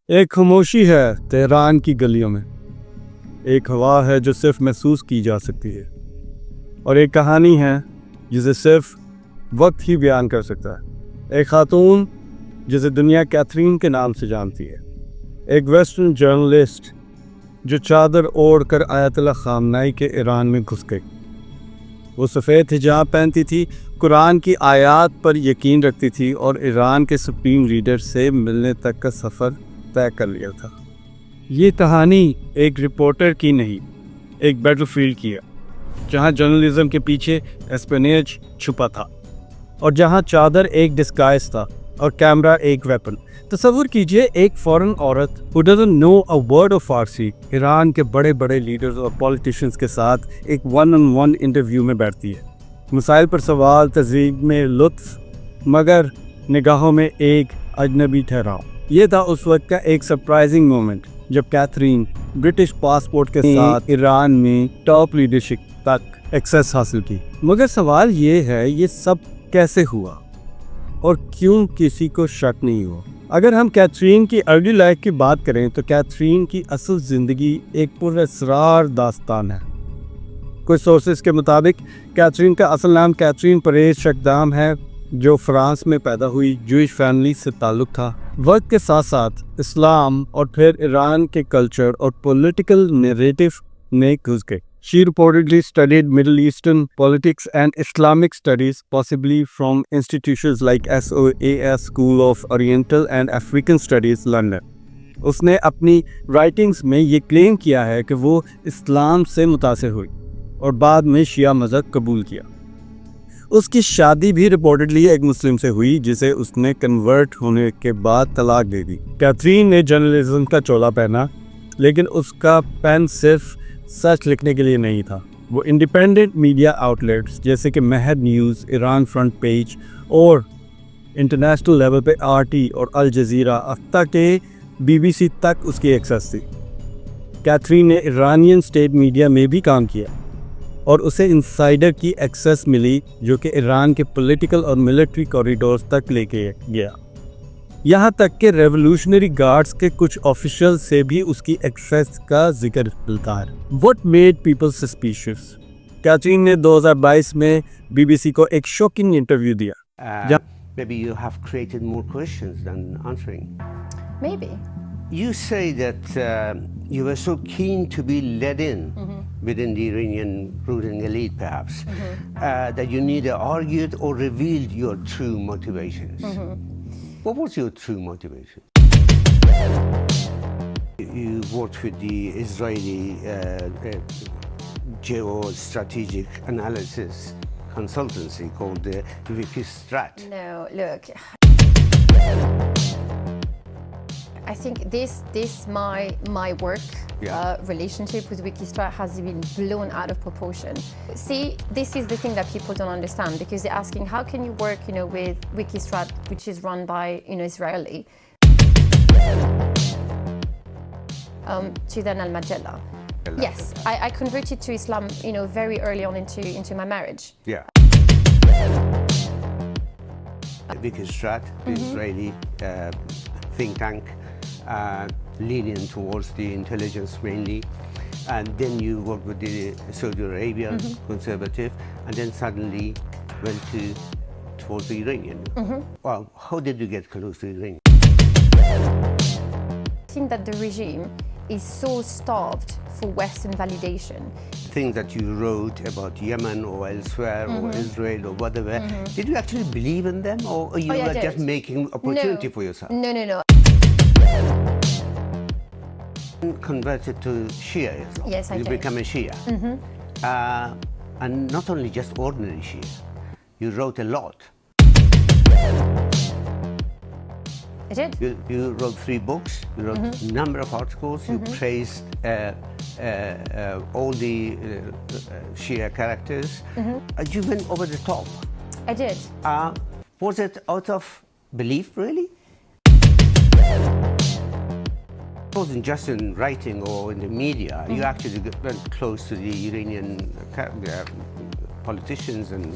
ایک خاموشی ہے تہران کی گلیوں میں، ایک ہوا ہے جو صرف محسوس کی جا سکتی ہے، اور ایک کہانی ہے جسے صرف وقت ہی بیان کر سکتا ہے۔ ایک خاتون جسے دنیا کیتھرین کے نام سے جانتی ہے، ایک ویسٹرن جرنلسٹ جو چادر اوڑھ کر آیت اللہ خامنائی کے ایران میں گھس گئی۔ وہ سفید حجاب پہنتی تھی، قرآن کی آیات پر یقین رکھتی تھی اور ایران کے سپریم لیڈر سے ملنے تک کا سفر طے کر لیا تھا۔ یہ کہانی ایک رپورٹر کی نہیں، ایک بیٹل فیلڈ کی ہے، جہاں جرنلزم کے پیچھے اسپینیج چھپا تھا، اور جہاں چادر ایک ڈسگائز تھا اور کیمرہ ایک ویپن۔ تصور کیجئے ایک فورن عورت who doesn't know a word of فارسی ایران کے بڑے بڑے لیڈرز اور پولیٹیشنز کے ساتھ ایک ون آن ون انٹرویو میں بیٹھتی ہے، مسائل پر سوال، تہذیب میں لطف، مگر نگاہوں میں ایک اجنبی ٹھہراؤ۔ یہ تھا اس وقت کا ایک سرپرائزنگ مومنٹ جب کیتھرین برٹش پاسپورٹ کے ساتھ ایران میں ٹاپ لیڈرشپ تک ایکسیس حاصل کی۔ مگر سوال یہ ہے، یہ سب کیسے ہوا اور کیوں کسی کو شک نہیں ہوا؟ اگر ہم کیتھرین کی ارلی لائف کی بات کریں تو کیتھرین کی اصل زندگی ایک پراسرار داستان ہے۔ کچھ سورسز کے مطابق کیتھرین کا اصل نام کیتھرین پریز شکدام ہے، جو فرانس میں پیدا ہوئی، جوئش فیملی سے تعلق تھا۔ وقت کے ساتھ ساتھ اسلام اور پھر ایران کے کلچر اور پولیٹیکل نیریٹو میں گھس گئی۔ She reportedly studied Middle Eastern politics and Islamic studies, possibly from institutions like SOAS School of Oriental and African Studies, London. اس نے اپنی رائٹنگز میں یہ کلیم کیا ہے کہ وہ اسلام سے متاثر ہوئی اور بعد میں شیعہ مذہب قبول کیا۔ اس کی شادی بھی رپورٹڈلی ایک مسلم سے ہوئی، جسے اس نے کنورٹ ہونے کے بعد طلاق دے دی۔ کیتھرین نے جرنلزم کا چولا پہنا، لیکن اس کا پین صرف سچ لکھنے کے لیے نہیں تھا۔ وہ انڈیپینڈنٹ میڈیا آؤٹلیٹس جیسے کہ مہد نیوز، ایران فرنٹ پیج اور انٹرنیشنل لیول پہ RT اور الجزیرہ، حتیٰ کہ BBC تک اس کی ایکسیس تھی۔ کیتھرین نے ایرانین اسٹیٹ میڈیا میں بھی کام کیا اور اسے انسائیڈر کی ایکسیس ملی، جو کہ ایران کے پولیٹیکل اور ملٹری کوریڈورز تک لے کے گیا۔ یہاں تک کہ ریولوشنری گارڈز کے کچھ آفیشل سے بھی اس کی ایکسیس کا ذکر ملتا ہے۔ What made people suspicious؟ Catherine نے 2022 میں BBC کو ایک شوکنگ انٹرویو دیا۔ Maybe you have created more questions than answering. Maybe. You say that you were so keen to be led in within the Iranian ruling elite, perhaps, that you neither argued or revealed your true motivations. What was your true motivation? You worked with the Israeli geostrategic analysis consultancy called Wikistrat. No, look. I think this my work relationship with Wikistrat has been blown out of proportion. See, this is the thing that people don't understand, because they're asking how can you work, with Wikistrat, which is run by, Israeli. Chidan al-Majella. Yes, I converted to Islam, very early on into my marriage. Yeah. Wikistrat, the Israeli think tank, leaning towards the intelligence mainly, and then you worked with the Saudi Arabian conservative, and then suddenly went towards the Iranian. Well, how did you get close to Iran? I think that the regime is so starved for Western validation. Things that you wrote about Yemen or elsewhere or Israel or whatever, did you actually believe in them, or you were just making opportunity for yourself? No. Converted to Shia Islam. Yes, I You did. become a Shia. And not only just ordinary Shia. You wrote a lot. I did. You wrote 3 books. You wrote a number of articles. You praised all the Shia characters. You went over the top. I did. Was it out of belief, really? It wasn't just in writing or in the media. You actually went close to the Iranian politicians and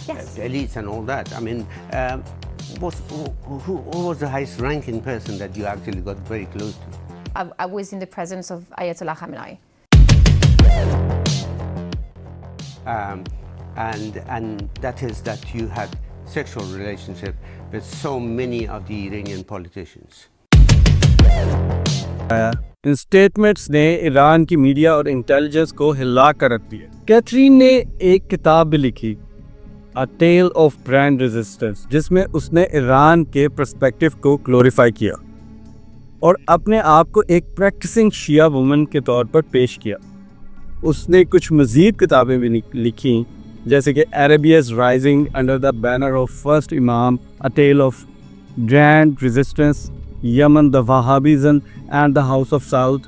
Yes. the elites and all that. I mean, who was the highest ranking person that you actually got very close to? I was in the presence of Ayatollah Khamenei. And that is that you had sexual relationship with so many of the Iranian politicians. In statements ने Iran की media और intelligence को हिला कर रख दिया। Catherine ने एक किताब भी लिखी, अ टेल ऑफ ब्रांड रेजिस्टेंस, जिसमें उसने ईरान के पर्सपेक्टिव को ग्लोरीफाई किया और अपने आप को एक प्रैक्टिसिंग शिया वुमन के तौर पर पेश किया। उसने कुछ मज़ीद किताबें भी लिखी, जैसे कि Arabia's rising under the banner of first imam, a tale of brand resistance, Yemen the Wahhabism and the house of Saud,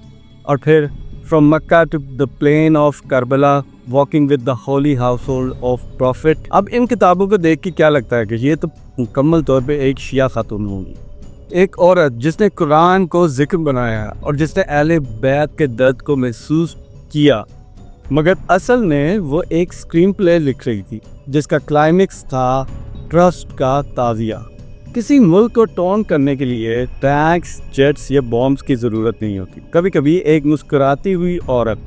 और फिर from Mecca to the plain of Karbala, walking with the holy household of prophet. अब इन किताबों को देख के क्या लगता है कि ये तो मुकम्मल तौर पे एक शिया खातून होंगी, एक औरत जिसने कुरान को जिक्र बनाया और जिसने अहले बैत के दर्द को महसूस किया, मगर असल में वो एक स्क्रीन प्ले लिख रही थी जिसका क्लाइमेक्स था ट्रस्ट का ताज़िया। किसी मुल्क को टॉन्ट करने के लिए टैंक्स, जेट्स या बॉम्ब्स की ज़रूरत नहीं होती। कभी कभी एक मुस्कुराती हुई औरत,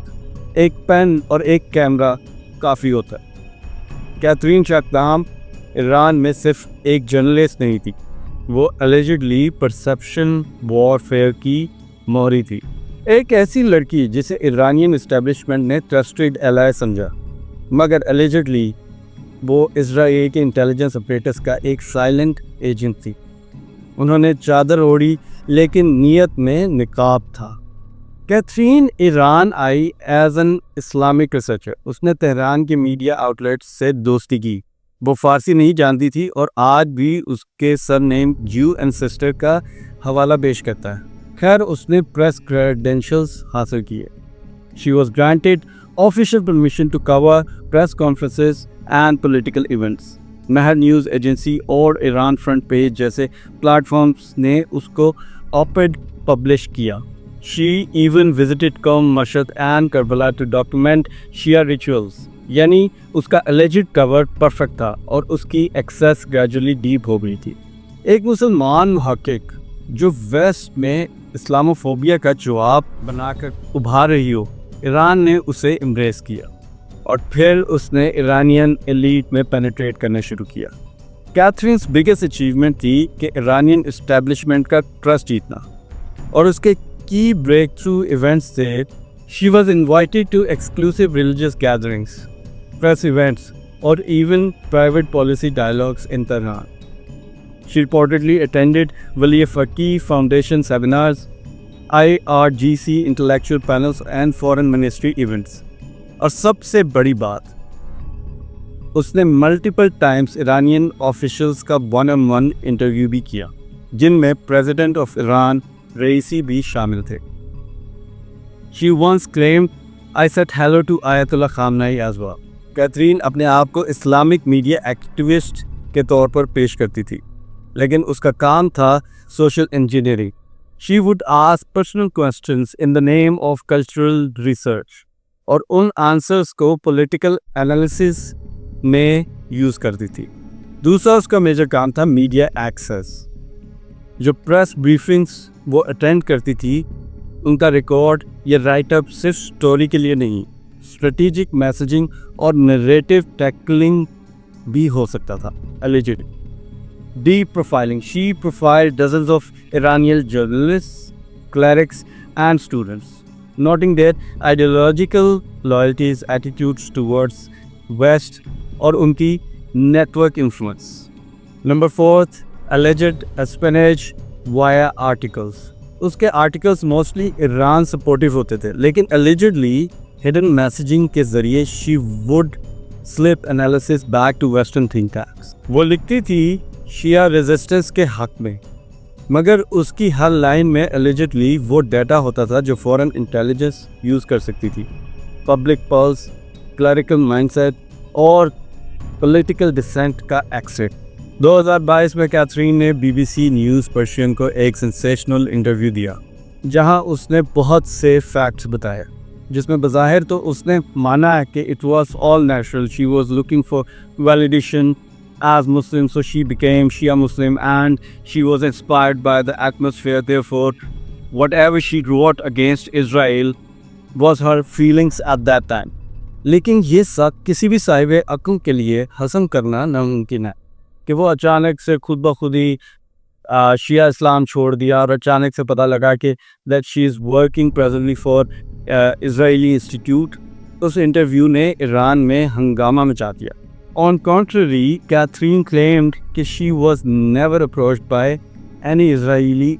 एक पेन और एक कैमरा काफ़ी होता है। कैथरीन शाकदाम ईरान में सिर्फ एक जर्नलिस्ट नहीं थी, वो एलिजिडली परसेप्शन वॉरफेयर की मोहरी थी। एक ऐसी लड़की जिसे ईरानियन इस्टेब्लिशमेंट ने ट्रस्टेड एलाय समझा, मगर एलिजिडली वो इजराइल के इंटेलिजेंस ऑपरेटर्स का एक साइलेंट एजेंट थी। उन्होंने चादर ओढ़ी लेकिन नीयत में निकाब था। कैथरीन ईरान आई एज एन इस्लामिक रिसर्चर। उसने तेहरान के मीडिया आउटलेट्स से दोस्ती की। वो फारसी नहीं जानती थी और आज भी उसके सरनेम जू एंसेस्टर का हवाला पेश करता है। खैर, उसने प्रेस क्रेडेंशियल्स हासिल किए। She was granted official permission to cover press conferences and political events. Mehr news agency और ईरान फ्रंट पेज जैसे प्लेटफॉर्म्स ने उसको ऑपेड पब्लिश किया। She even visited Qom Mashhad and Karbala to document Shia rituals. यानी उसका alleged cover perfect था और उसकी एक्सेस ग्रेजुअली डीप हो गई थी। एक मुसलमान मुहक्किक जो वेस्ट में इस्लामोफोबिया का जवाब बनाकर उभार रही हो, ईरान ने उसे एम्ब्रेस किया और फिर उसने ईरानियन एलीट में पेनिट्रेट करना शुरू किया। कैथरीन्स बिगेस्ट अचीवमेंट थी कि ईरानियन इस्टेब्लिशमेंट का ट्रस्ट जीतना, और उसके की ब्रेक थ्रू इवेंट्स थे she was invited to exclusive religious gatherings, press events और even private policy dialogues in Tehran. She reportedly attended Wali Faqih Foundation seminars, IRGC intellectual panels and foreign ministry events. और सबसे बड़ी बात, उसने multiple times Iranian officials का 1-on-1 interview भी किया, जिनमें प्रेसिडेंट ऑफ ईरान रईसी भी शामिल थे। She once claimed, I said hello to Ayatollah Khamenei as well. Catherine अपने आप को इस्लामिक मीडिया एक्टिविस्ट के तौर पर पेश करती थी, लेकिन उसका काम था social engineering. She would ask personal questions in the name of cultural research और उन आंसर्स को पॉलिटिकल एनालिसिस में यूज़ करती थी। दूसरा उसका मेजर काम था मीडिया एक्सेस। जो प्रेस ब्रीफिंग्स वो अटेंड करती थी, उनका रिकॉर्ड या राइटअप सिर्फ स्टोरी के लिए नहीं, स्ट्रेटेजिक मैसेजिंग और नरेटिव टैकलिंग भी हो सकता था। Alleged deep profiling. She profiled dozens of Iranian journalists, clerics, and students, noting their ideological loyalties, attitudes towards West, और उनकी network influence. Number 4, alleged espionage via articles. उसके articles mostly Iran supportive होते थे, लेकिन allegedly hidden messaging के ज़रिए she would slip analysis back to Western think tanks. वो लिखती थी शिया रेजिस्टेंस के हक में, मगर उसकी हर लाइन में एलिजिडली वो डाटा होता था जो फॉरेन इंटेलिजेंस यूज़ कर सकती थी। पब्लिक पल्स, क्लरिकल माइंडसेट और पॉलिटिकल डिसेंट का एक्सेट। 2022 में कैथरीन ने BBC न्यूज़ पर्शियन को एक सेंसेशनल इंटरव्यू दिया, जहां उसने बहुत से फैक्ट्स बताए, जिसमें बज़ाहिर तो उसने माना है कि it was all natural, she was looking for validation as Muslim, so she became Shia Muslim and she was inspired by the atmosphere. Therefore, whatever she wrote against Israel was her feelings at that time. लेकिन ये सब किसी भी साहिब अक्ल के लिए हज़म करना नामुमकिन है कि वो अचानक से खुद ब खुद ही शिया इस्लाम छोड़ दिया और अचानक से पता लगा कि that she is working presently for Israeli institute. उस इंटरव्यू ने ईरान में हंगामा मचा दिया. ऑन कॉन्ट्ररी, कैथरीन क्लेम्ड कि she was never approached by any Israeli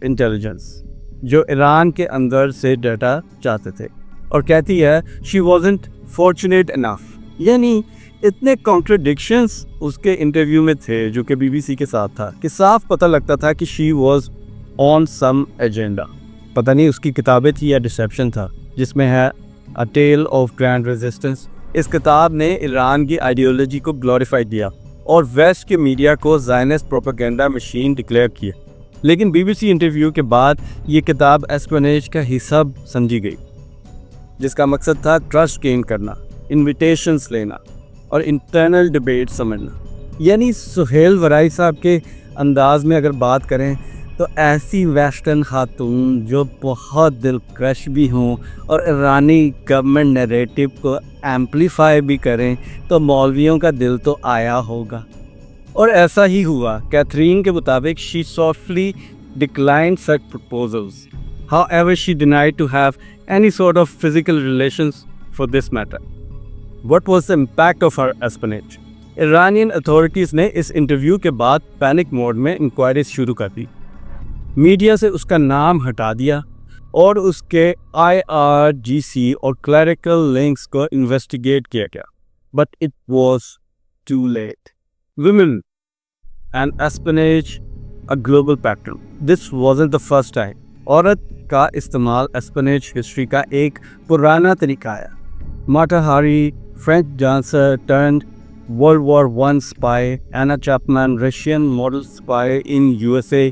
intelligence जो ईरान के अंदर से डाटा चाहते थे, और कहती है शी वॉजंट फॉर्चुनेट इनफ. यानी इतने कॉन्ट्रडिक्शंस उसके इंटरव्यू में थे जो कि बीबीसी के साथ था कि साफ पता लगता था कि she was on some agenda. पता नहीं उसकी किताबें थी या डिसेप्शन था, जिसमें है अ टेल ऑफ ग्रैंड रेजिस्टेंस. इस किताब ने ईरान की आइडियोलॉजी को ग्लोरीफाई किया और वेस्ट के मीडिया को ज़ायनिस्ट प्रोपेगेंडा मशीन डिक्लेयर किया. लेकिन बीबीसी इंटरव्यू के बाद ये किताब एस्पेनेज का हिस्सा समझी गई, जिसका मकसद था ट्रस्ट गेन करना, इन्विटेशंस लेना और इंटरनल डिबेट समझना. यानी सुहेल वराई साहब के अंदाज में अगर बात करें तो ऐसी वेस्टर्न खातून जो बहुत दिलकश भी हों और ईरानी गवर्नमेंट नैरेटिव को एम्पलीफाई भी करें तो मौलवियों का दिल तो आया होगा. और ऐसा ही हुआ. कैथरीन के मुताबिक she softly declined such proposals. However, she denied to have any sort of physical relations for this matter. What was the impact of her espionage? Iranian authorities ने इस इंटरव्यू के बाद पैनिक मोड में inquiries शुरू कर दी. Media से उसका नाम हटा दिया और उसके IRGC और क्लरिकल लिंक्स को इन्वेस्टिगेट किया गया. But it was too late. Women and espionage, a global pattern. This wasn't the first time. औरत का इस्तेमाल एस्पेनेज हिस्ट्री का एक पुराना तरीका है. Mata Hari, French dancer turned World War one spy, Anna Chapman, Russian model spy in USA,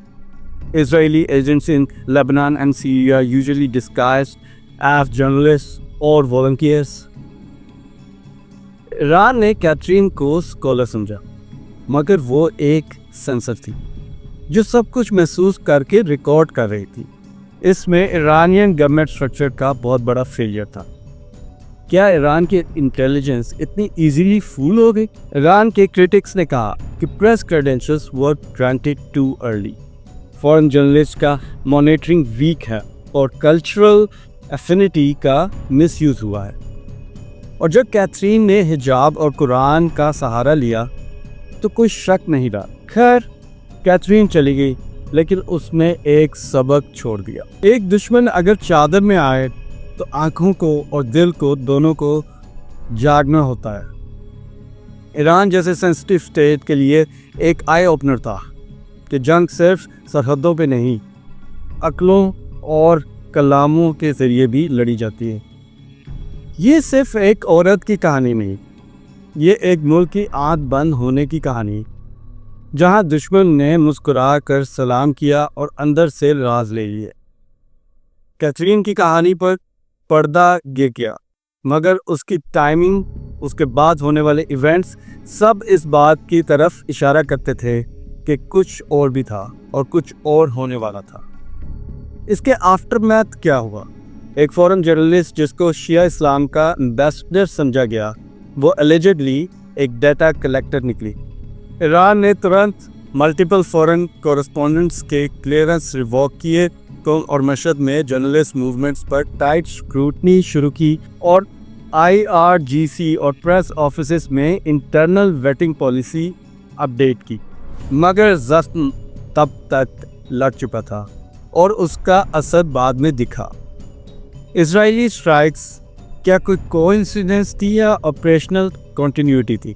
Israeli agents in Lebanon and Syria usually disguised as journalists or volunteers. Iran ने Catherine को scholar समझा, मगर वो एक sensor थी जो सब कुछ महसूस करके रिकॉर्ड कर रही थी. इसमें ईरानियन गवर्नमेंट स्ट्रक्चर का बहुत बड़ा फेलियर था. क्या ईरान की इंटेलिजेंस इतनी इजीली फूल हो गई? ईरान के क्रिटिक्स ने कहा कि press credentials were granted too early, foreign journalist का मॉनिटरिंग वीक है और कल्चरल एफिनिटी का मिसयूज़ हुआ है. और जब कैथरीन ने हिजाब और कुरान का सहारा लिया तो कोई शक नहीं रहा. खैर, कैथरीन चली गई, लेकिन उसने एक सबक छोड़ दिया. एक दुश्मन अगर चादर में आए तो आँखों को और दिल को दोनों को जागना होता है. ईरान जैसे सेंसिटिव स्टेट के लिए एक आई ओपनर था कि जंग सिर्फ सरहदों पे नहीं, अक्लों और कलामों के ज़रिए भी लड़ी जाती है. ये सिर्फ एक औरत की कहानी नहीं, ये एक मुल्क की आंख बंद होने की कहानी, जहां दुश्मन ने मुस्कुरा कर सलाम किया और अंदर से राज ले लिए. कैथरीन की कहानी पर पर्दा गिर गया, मगर उसकी टाइमिंग, उसके बाद होने वाले इवेंट्स सब इस बात की तरफ इशारा करते थे कि कुछ और भी था और कुछ और होने वाला था. इसके आफ्टरमैथ क्या हुआ? एक फॉरेन जर्नलिस्ट जिसको शिया इस्लाम का एम्बेसडर समझा गया, वो एलिजिडली एक डाटा कलेक्टर निकली. ईरान ने तुरंत मल्टीपल फॉरेन कॉरेस्पॉन्डेंट्स के क्लियरेंस रिवॉक किए और मशहद में जर्नलिस्ट मूवमेंट्स पर टाइट स्क्रूटनी शुरू की और IRGC और प्रेस ऑफिसेस में इंटरनल वेटिंग पॉलिसी अपडेट की. मगर जख्म तब तक लग चुका था और उसका असर बाद में दिखा. इजरायली स्ट्राइक्स क्या कोई कोइंसिडेंस थी या ऑपरेशनल कंटिन्यूटी थी?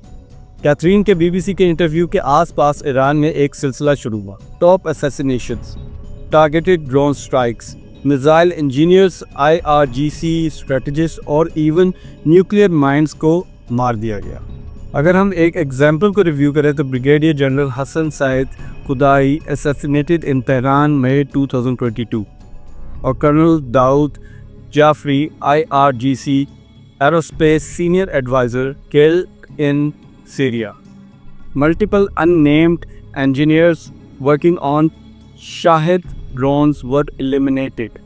कैथरीन के बीबीसी के इंटरव्यू के आसपास ईरान में एक सिलसिला शुरू हुआ. Top assassinations, targeted drone strikes, missile engineers, IRGC strategist और इवन न्यूक्लियर माइंस को मार दिया गया. अगर हम एक एग्जाम्पल को रिव्यू करें तो ब्रिगेडियर जनरल हसन सईद खुदाई असैसिनेटेड इन तेहरान मई 2022 और colonel Dawood Jafari IRGC aerospace senior adviser killed in Syria. multiple unnamed engineers working on Shahid drones were eliminated.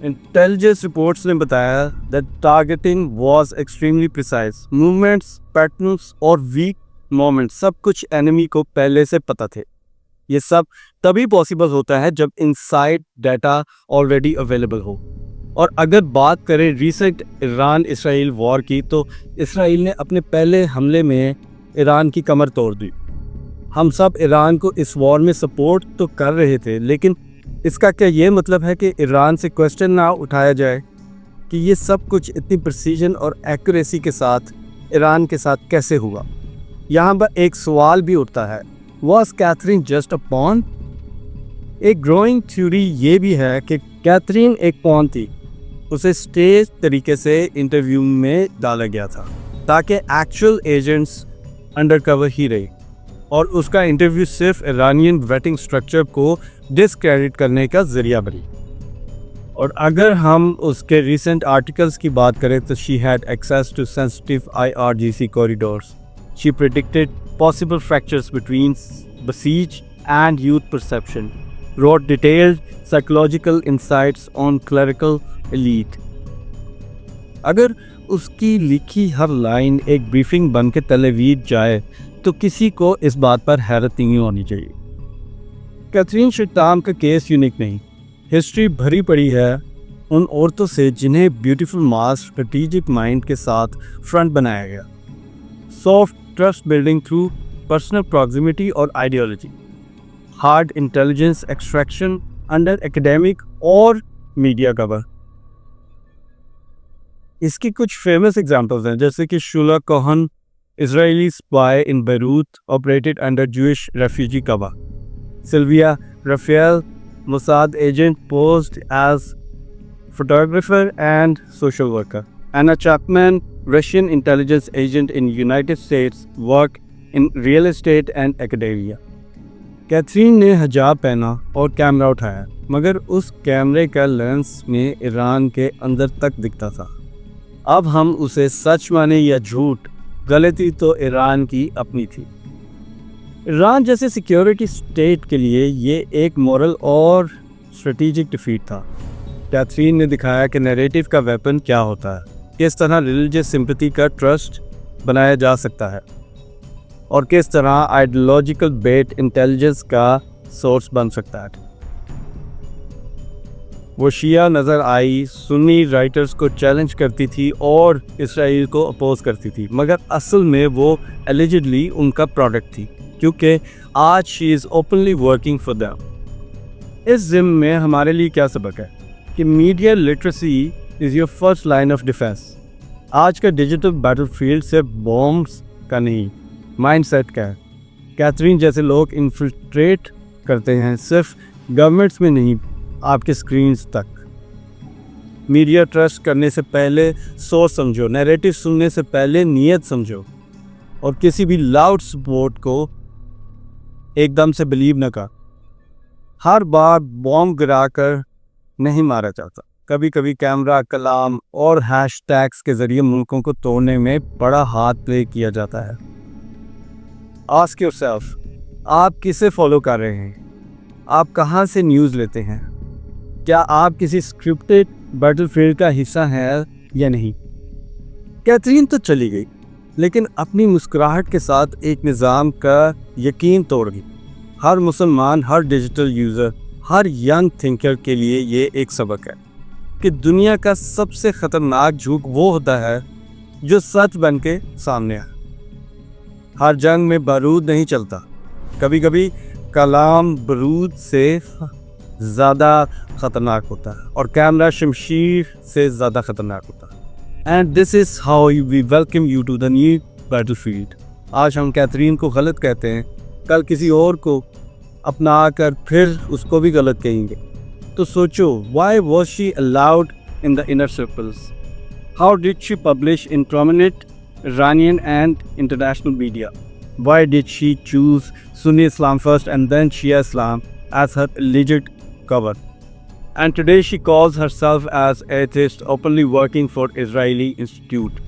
Intelligence reports ने बताया that targeting was extremely precise. Movements, patterns और weak moments सब कुछ enemy को पहले से पता थे. ये सब तभी पॉसिबल होता है जब इनसाइड डाटा ऑलरेडी अवेलेबल हो. और अगर बात करें रीसेंट ईरान इसराइल वॉर की, तो इसराइल ने अपने पहले हमले में ईरान की कमर तोड़ दी. हम सब ईरान को इस वॉर में सपोर्ट तो कर रहे थे, लेकिन इसका क्या ये मतलब है कि ईरान से क्वेश्चन ना उठाया जाए कि ये सब कुछ इतनी प्रिसीजन और एक्यूरेसी के साथ ईरान के साथ कैसे हुआ? यहाँ पर एक सवाल भी उठता है, was Catherine just a pawn? एक ग्रोइंग थ्योरी ये भी है कि कैथरीन एक पॉन थी. उसे स्टेज तरीके से इंटरव्यू में डाला गया था ताकि एक्चुअल एजेंट्स अंडरकवर ही रहे, और उसका इंटरव्यू सिर्फ ईरानियन वेटिंग स्ट्रक्चर को डिस्क्रेडिट करने का जरिया बनी. और अगर हम उसके रिसेंट आर्टिकल्स की बात करें तो she had access to sensitive IRGC corridors. She predicted possible fractures between Basij and youth perception, wrote detailed psychological insights on clerical elite. अगर उसकी लिखी हर लाइन एक ब्रीफिंग बन के तलेवीद जाए तो किसी को इस बात पर हैरत नहीं होनी चाहिए. कैथरीन शिट्टाम का केस यूनिक नहीं. हिस्ट्री भरी पड़ी है उन औरतों से जिन्हें ब्यूटीफुल मास स्ट्रेटेजिक माइंड के साथ फ्रंट बनाया गया. Soft trust building through personal proximity और ideology, hard intelligence extraction under academic और मीडिया कवर. इसकी कुछ फेमस एग्जांपल्स हैं, जैसे कि Shula Cohen, Israeli spy in Beirut, operated under Jewish refugee cover. Sylvia Rafael, Mossad agent posed as photographer and social worker. Anna Chapman, Russian intelligence agent in United States, worked in real estate and academia. Catherine ने हिजाब पहना और camera उठाया, मगर उस कैमरे का lens में ईरान के अंदर तक दिखता था. अब हम उसे सच माने या झूठ, गलती तो ईरान की अपनी थी. ईरान जैसे सिक्योरिटी स्टेट के लिए ये एक मॉरल और स्ट्रेटेजिक डिफीट था. कैथरीन ने दिखाया कि नैरेटिव का वेपन क्या होता है, किस तरह रिलीजियस सिंपैथी का ट्रस्ट बनाया जा सकता है, और किस तरह आइडियोलॉजिकल बेट इंटेलिजेंस का सोर्स बन सकता है. वो शिया नज़र आई, सुन्नी राइटर्स को चैलेंज करती थी और इसराइल को अपोज करती थी, मगर असल में वो एलिजिडली उनका प्रोडक्ट थी, क्योंकि आज she is openly working for them. इस जिम में हमारे लिए क्या सबक है कि media literacy is your first line of defence. आज का डिजिटल बैटलफील्ड सिर्फ बॉम्ब्स का नहीं, माइंडसेट का है. कैथरीन जैसे लोग इन्फिल्ट्रेट करते हैं सिर्फ गवर्नमेंट्स में नहीं, आपके स्क्रीन्स तक. मीडिया ट्रस्ट करने से पहले सोच समझो, नैरेटिव सुनने से पहले नीयत समझो, और किसी भी लाउड सपोर्ट को एकदम से बिलीव न कर. हर बार बॉम्ब गिराकर नहीं मारा जाता. कभी कभी कैमरा, कलाम और हैशटैग्स के जरिए मुल्कों को तोड़ने में बड़ा हाथ प्ले किया जाता है. आस्क योरसेल्फ, आप किसे फॉलो कर रहे हैं? आप कहाँ से न्यूज़ लेते हैं? क्या आप किसी स्क्रिप्टेड बैटलफील्ड का हिस्सा हैं या नहीं? कैथरीन तो चली गई, लेकिन अपनी मुस्कुराहट के साथ एक निज़ाम का यकीन तोड़ गई. हर मुसलमान, हर डिजिटल यूज़र, हर यंग थिंकर के लिए ये एक सबक है कि दुनिया का सबसे ख़तरनाक झूठ वो होता है जो सच बन के सामने आए. हर जंग में बारूद नहीं चलता, कभी कभी कलाम बारूद से ज़्यादा ख़तरनाक होता है और कैमरा शमशीर से ज़्यादा ख़तरनाक होता है. And this is how we welcome you to the new battlefield. आज हम कैथरीन को गलत कहते हैं, कल किसी और को अपना कर फिर उसको भी गलत कहेंगे. तो सोचो, why was she allowed in the inner circles? How did she publish in prominent Iranian and international media? Why did she choose Sunni Islam first and then Shia Islam as her alleged cover? And today she calls herself as atheist, openly working for Israeli Institute.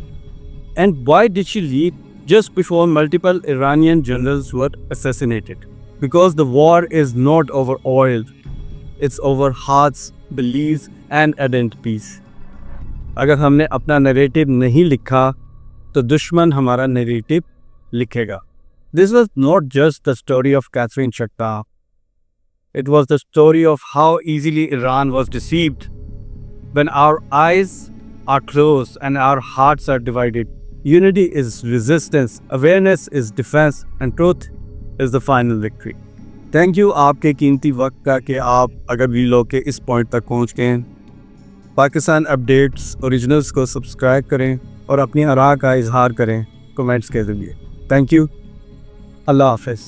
And why did she leave just before multiple Iranian generals were assassinated. Because the war is not over oil, it's over hearts, beliefs and identities. اگر ہم نے اپنا narrative نہیں لکھا تو دشمن ہمارا narrative لکھے گا. This was not just the story of Catherine Shakta. It was the story of how easily Iran was deceived. When our eyes are closed and our hearts are divided, unity is resistance, awareness is defense, and truth is the final victory. Thank you آپ کے قیمتی وقت کا کہ آپ اگر video کے اس point تک پہنچ گئے ہیں. پاکستان اپڈیٹس اوریجنلز کو سبسکرائب کریں اور اپنی آراء کا اظہار کریں کمنٹس کے ذریعے. Thank you. اللہ حافظ.